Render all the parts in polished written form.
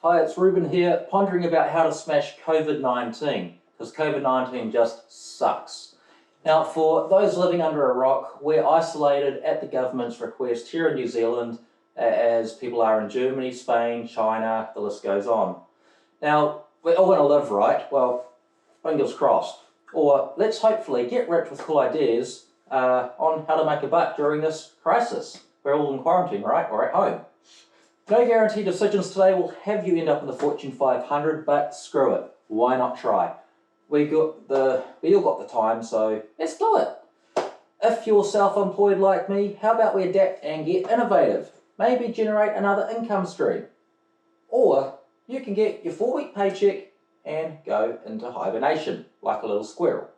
Hi, it's Ruben here, pondering about how to smash COVID-19, because COVID-19 just sucks. Now, for those living under a rock, we're isolated at the government's request here in New Zealand, as people are in Germany, Spain, China, the list goes on. Now, we're all going to live right, well, fingers crossed. Or let's hopefully get rich with cool ideas on how to make a buck during this crisis. We're all in quarantine, right? Or at home. No guaranteed decisions today will have you end up in the Fortune 500, but screw it. Why not try? We all got the time, so let's do it. If you're self-employed like me, how about we adapt and get innovative? Maybe generate another income stream. Or you can get your 4-week paycheck and go into hibernation, like a little squirrel.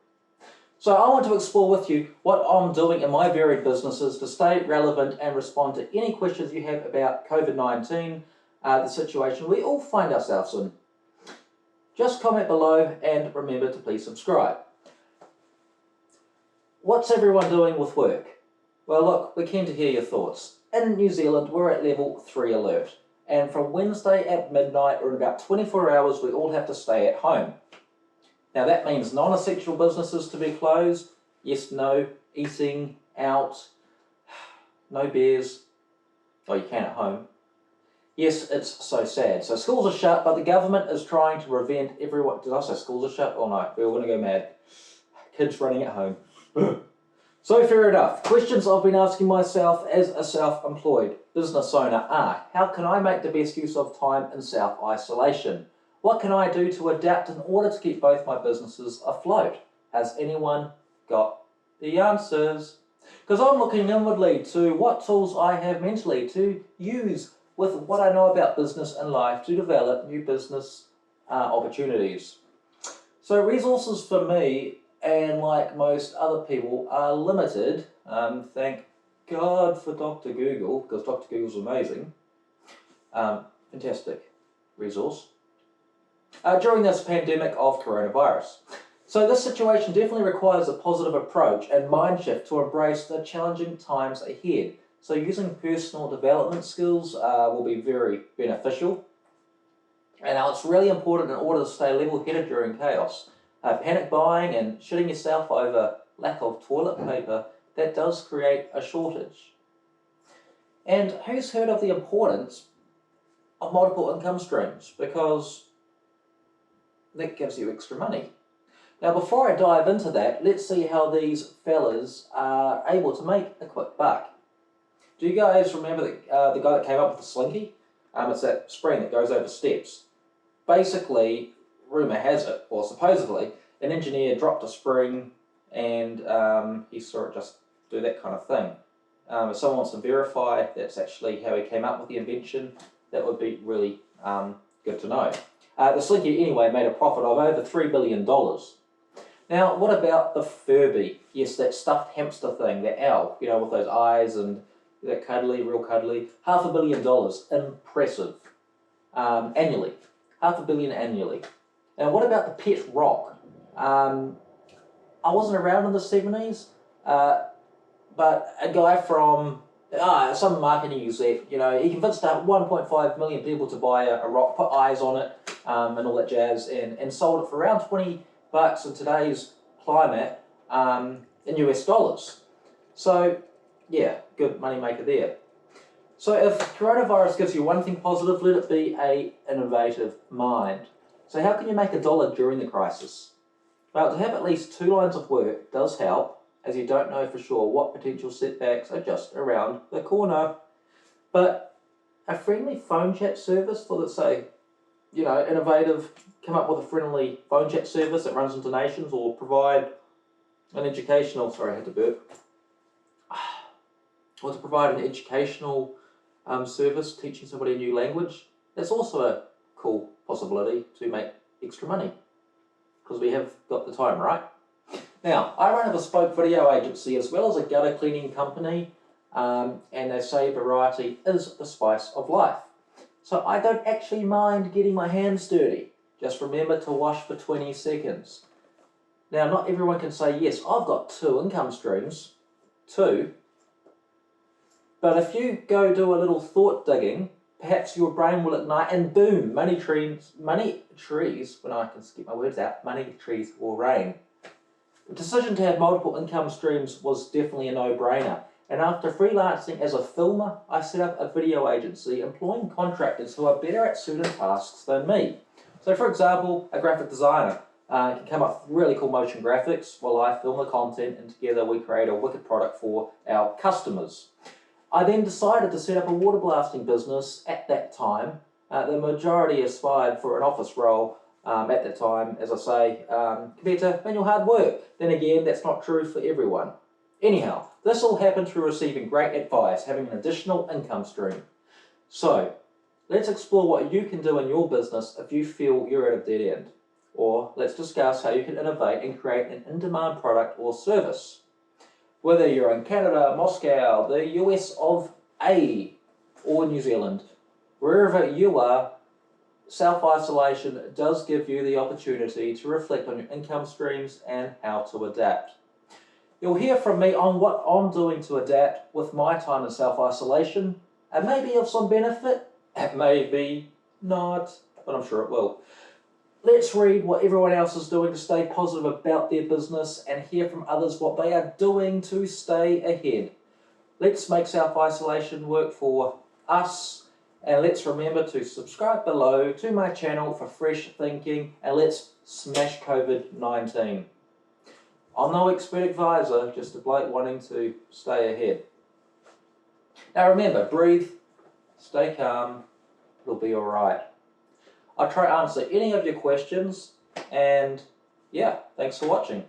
So I want to explore with you what I'm doing in my varied businesses to stay relevant and respond to any questions you have about COVID-19, the situation we all find ourselves in. Just comment below and remember to please subscribe. What's everyone doing with work? Well, look, we're keen to hear your thoughts. In New Zealand, we're at level 3 alert. And from Wednesday at midnight, or in about 24 hours, we all have to stay at home. Now that means non-essential businesses to be closed. Yes, no eating out, no beers. Oh, you can at home. Yes, it's so sad. So schools are shut, but the government is trying to prevent everyone. Did I say schools are shut? Oh no, we're all going to go mad. Kids running at home. So fair enough. Questions I've been asking myself as a self-employed business owner are, how can I make the best use of time in self-isolation? What can I do to adapt in order to keep both my businesses afloat? Has anyone got the answers? Because I'm looking inwardly to what tools I have mentally to use with what I know about business and life to develop new business opportunities. So resources for me, and like most other people, are limited. Thank God for Dr. Google, because Dr. Google's amazing. Fantastic resource. During this pandemic of coronavirus. So this situation definitely requires a positive approach and mind shift to embrace the challenging times ahead. So using personal development skills will be very beneficial. And now it's really important in order to stay level-headed during chaos. Panic buying and shitting yourself over lack of toilet paper, that does create a shortage. And who's heard of the importance of multiple income streams? Because that gives you extra money. Now before I dive into that, let's see how these fellas are able to make a quick buck. Do you guys remember the guy that came up with the slinky? It's that spring that goes over steps. Basically, rumour has it, or supposedly, an engineer dropped a spring and he saw it just do that kind of thing. If someone wants to verify that's actually how he came up with the invention, that would be really good to know. The slinky, anyway, made a profit of over $3 billion. Now, what about the Furby? Yes, that stuffed hamster thing, that owl, you know, with those eyes and that cuddly, real cuddly. $500 million. Impressive. Annually. $500 million annually. Now, what about the pet rock? I wasn't around in the 70s, but a guy from some marketing exec, you know, he convinced 1.5 million people to buy a rock, put eyes on it, and all that jazz, and sold it for around $20 in today's climate in US dollars. So, yeah, good money maker there. So if coronavirus gives you one thing positive, let it be an innovative mind. So how can you make $1 during the crisis? Well, to have at least 2 lines of work does help, as you don't know for sure what potential setbacks are just around the corner. But a friendly phone chat service for, let's say, you know, innovative, come up with a friendly phone chat service that runs into nations, or provide an educational, sorry I had to burp, or to provide an educational service, teaching somebody a new language. That's also a cool possibility to make extra money, because we have got the time, right? Now, I run a bespoke video agency as well as a gutter cleaning company, and they say variety is the spice of life. So I don't actually mind getting my hands dirty. Just remember to wash for 20 seconds. Now, not everyone can say, yes, I've got 2 income streams, 2. But if you go do a little thought digging, perhaps your brain will ignite and boom, money trees, when I can get my words out, money trees will rain. The decision to have multiple income streams was definitely a no-brainer. And after freelancing as a filmer, I set up a video agency employing contractors who are better at certain tasks than me. So for example, a graphic designer can come up with really cool motion graphics while I film the content, and together we create a wicked product for our customers. I then decided to set up a water blasting business at that time. The majority aspired for an office role at that time, as I say, compared to manual hard work. Then again, that's not true for everyone. Anyhow, this all happened through receiving great advice, having an additional income stream. So, let's explore what you can do in your business if you feel you're at a dead end. Or let's discuss how you can innovate and create an in-demand product or service. Whether you're in Canada, Moscow, the US of A, or New Zealand, wherever you are, self-isolation does give you the opportunity to reflect on your income streams and how to adapt. You'll hear from me on what I'm doing to adapt with my time in self-isolation. It may be of some benefit, it may be not, but I'm sure it will. Let's read what everyone else is doing to stay positive about their business and hear from others what they are doing to stay ahead. Let's make self-isolation work for us, and let's remember to subscribe below to my channel for fresh thinking, and let's smash COVID-19. I'm no expert advisor, just a bloke wanting to stay ahead. Now remember, breathe, stay calm, it'll be alright. I'll try to answer any of your questions, and yeah, thanks for watching.